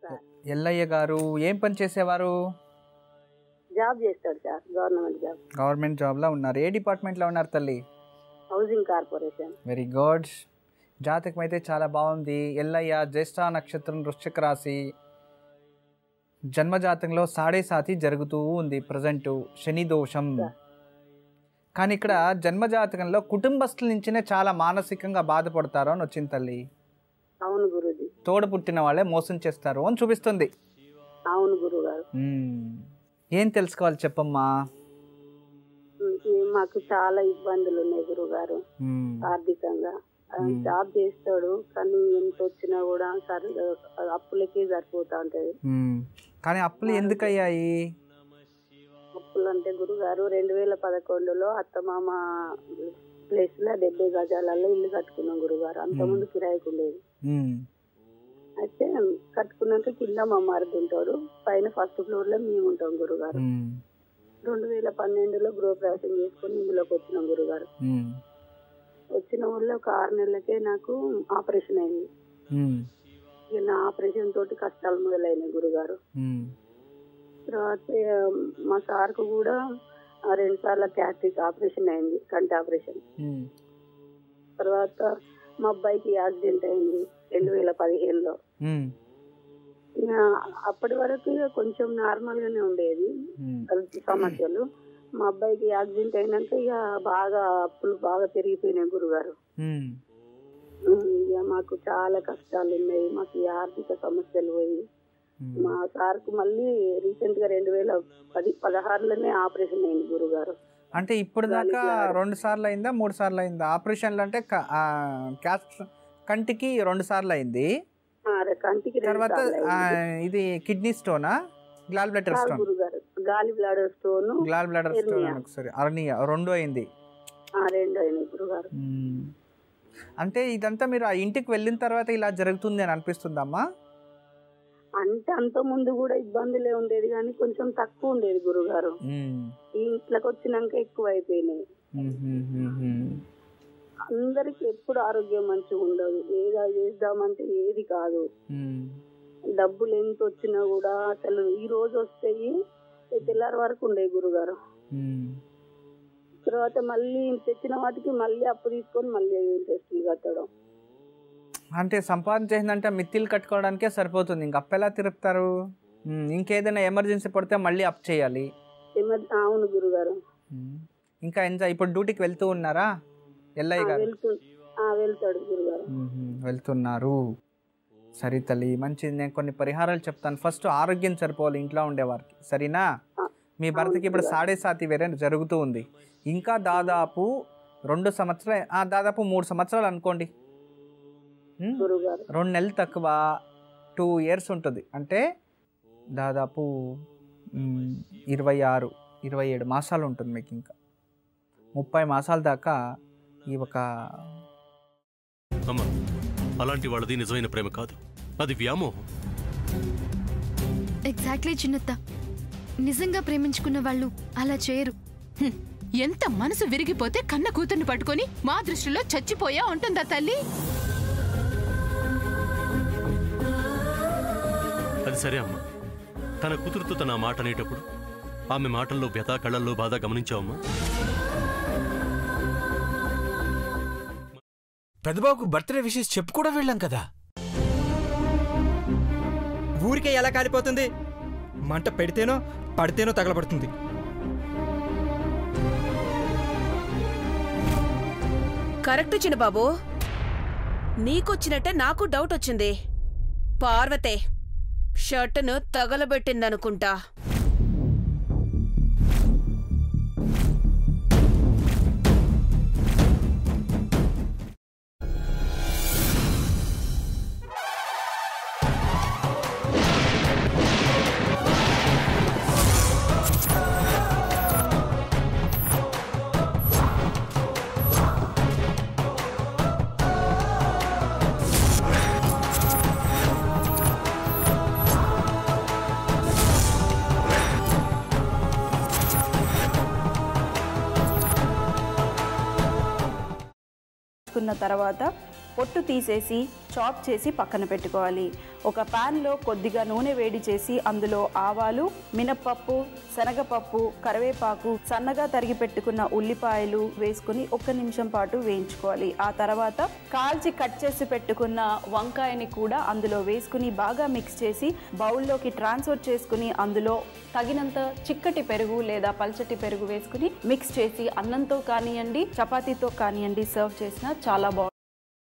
Sir. Ellaiah గారు ఏం పని చేసేవారు? జాబ్ చేస్తాడు సార్, గవర్నమెంట్ జాబ్. గవర్నమెంట్ జాబ్లో ఉన్నారు. ఏ డిపార్ట్మెంట్లో ఉన్నారు తల్లి? Housing corporation. Very good. జాతకం అయితే చాలా బాగుంది. ఎల్లయ్య జ్యేష్ఠ నక్షత్రం, వృశ్చిక రాశి, జన్మజాతకంలో 7.5 జరుగుతూ ఉంది ప్రజెంటు, శని దోషం. కానీ ఇక్కడ జన్మజాతకంలో కుటుంబస్తుల నుంచినే చాలా మానసికంగా బాధపడతారు అని వచ్చింది తల్లి. అవును గురుజీ. తోడ పుట్టిన వాళ్ళే మోసం చేస్తారు అని చూపిస్తుంది. అవును గురుగారు. ఏం తెలుసుకోవాలి చెప్పమ్మా? మాకు చాలా ఇబ్బందులు ఉన్నాయి గురుగారు ఆర్థికంగా. జాబ్ చేస్తాడు కానీ ఎంత వచ్చినా కూడా అప్పులకే సరిపోతా ఉంటది. కానీ అప్పులు ఎందుకు అయ్యాయి? అప్పులు అంటే గురుగారు 2011లో అత్తమామ ప్లేస్ లో 70 గజాలలో ఇల్లు కట్టుకున్నాం గురుగారు. అంతకుముందు కిరాయికి ఉండేది. అయితే కట్టుకున్నాక కింద మా మరిది ఉంటాడు, పైన ఫస్ట్ ఫ్లోర్ లో మేము ఉంటాం గురుగారు. 2012లో గృహప్రవేశం చేసుకుని ఇందులోకి వచ్చినాం గురుగారు. వచ్చిన ఊళ్ళో ఒక 6 నెలలకే నాకు ఆపరేషన్ అయింది. నా ఆపరేషన్ తోటి కష్టాలు మొదలైనాయి గురుగారు. తర్వాత మా సార్కు కూడా 2 సార్లు గ్యాస్ట్రిక్ ఆపరేషన్ అయింది, కంటి ఆపరేషన్. తర్వాత మా అబ్బాయికి యాక్సిడెంట్ అయింది 2015లో. అప్పటి వరకు కొంచెం నార్మల్ గానే ఉండేది సమస్యలు. మా అబ్బాయికి యాక్సిడెంట్ అయినాక ఇక బాగా అప్పులు బాగా పెరిగిపోయినాయి గురుగారు. ఇక మాకు చాలా కష్టాలు ఉన్నాయి. మాకు ఆర్థిక సమస్యలు పోయి మా సార్కు మళ్ళీ రీసెంట్ గా 2016లోనే ఆపరేషన్ అయింది గురుగారు. అంటే ఇప్పుడు దాకా 2 సార్లు అయిందా 3 సార్లు అయిందా ఆపరేషన్లు? అంటే కంటికి 2 సార్లు అయింది. కంటికి తర్వాత ఇది కిడ్నీ స్టోనా, gall bladder stone? Gall bladder stone, gall bladder stone ఒకసారి అర్నియా 2 అయింది. 2 అయినాయి గురుగారు. అంటే ఇదంతా మీరు ఆ ఇంటికి వెళ్ళిన తర్వాత ఇలా జరుగుతుంది అని అనిపిస్తుందమ్మా? అంటే అంత ముందు కూడా ఇబ్బందులే ఉండేది కానీ కొంచెం తక్కువ ఉండేది గురుగారు. ఈ ఇంట్లోకి వచ్చినాక ఎక్కువ అయిపోయినాయి. అందరికి ఎప్పుడు ఆరోగ్యం మంచిగా ఉండదు, ఏదో చేద్దామంటే ఏది కాదు. డబ్బులు ఎంత వచ్చినా కూడా అసలు ఈ రోజు వస్తాయి తెల్లారి వరకు ఉండేవి గురుగారు. తర్వాత మళ్ళీ తెచ్చిన వాటికి మళ్ళీ అప్పు తీసుకొని మళ్ళీ ఇంట్రెస్ట్లు కట్టడం. అంటే సంపాదన చేసిందంటే మిత్తిలు కట్టుకోవడానికే సరిపోతుంది, ఇంక అప్పు ఎలా తిరుపుతారు? ఇంకేదైనా ఎమర్జెన్సీ పడితే మళ్ళీ అప్ చేయాలి. అవును గురుగారు. ఇంకా ఎంజాయ్. ఇప్పుడు డ్యూటీకి వెళ్తూ ఉన్నారా ఎల్లయ్య గారు? వెళ్తాడు గురుగారు. వెళ్తున్నారు. సరే తల్లి, మంచిది. నేను కొన్ని పరిహారాలు చెప్తాను. ఫస్ట్ ఆరోగ్యం సరిపోవాలి ఇంట్లో ఉండేవారికి, సరేనా? మీ భర్తకి ఇప్పుడు 7.5 వేరే జరుగుతూ ఉంది. ఇంకా దాదాపు 2 సంవత్సరాలు, దాదాపు 3 సంవత్సరాలు అనుకోండి. 2 నెలలు తక్కువ 2 years ఉంటుంది. అంటే దాదాపు 26, 27 మాసాలు ఉంటుంది మీకు. ఇంకా 30 మాసాల దాకా ఈ ఒక అలాంటి వాళ్ళది నిజమైన ప్రేమ కాదు, అది వ్యామోహం. ఎగ్జాక్ట్లీ చిన్నత్త, నిజంగా ప్రేమించుకున్న వాళ్ళు అలా చేయరు. ఎంత మనసు విరిగిపోతే కన్న కూతుర్ని పట్టుకొని మా దృష్టిలో చచ్చిపోయా ఉంటుందా తల్లి? అది సరే అమ్మా, తన కూతురుతో తన మాట అనేటప్పుడు ఆమె మాటల్లో వ్యథ, కళ్ళల్లో బాధ గమనించావమ్మా? పెద్దబాబుకు బర్త్డే విషెస్ చెప్పు కూడా వెళ్ళాం కదా. ఊరికే ఎలా కాలిపోతుంది? మంట పెడితేనో పడితేనో తగలబడుతుంది. కరెక్ట్ చిన్నబాబు, నీకొచ్చినట్టే నాకు డౌట్ వచ్చింది. పార్వతే షర్టును తగలబెట్టిందనుకుంటా. తర్వాత పొట్టు తీసేసి చాప్ చేసి పక్కన పెట్టుకోవాలి. ఒక ప్యాన్లో కొద్దిగా నూనె వేడి చేసి అందులో ఆవాలు, మినప్పప్పు, శనగపప్పు, కరివేపాకు, సన్నగా తరిగి పెట్టుకున్న ఉల్లిపాయలు వేసుకుని 1 నిమిషం పాటు వేయించుకోవాలి. ఆ తర్వాత కాల్చి కట్ చేసి పెట్టుకున్న వంకాయని కూడా అందులో వేసుకుని బాగా మిక్స్ చేసి బౌల్లోకి ట్రాన్స్ఫర్ చేసుకుని అందులో తగినంత చిక్కటి పెరుగు లేదా పల్చటి పెరుగు వేసుకుని మిక్స్ చేసి అన్నంతో కానివ్వండి, చపాతీతో కానివ్వండి సర్వ్ చేసినా చాలా బాగుంటుంది.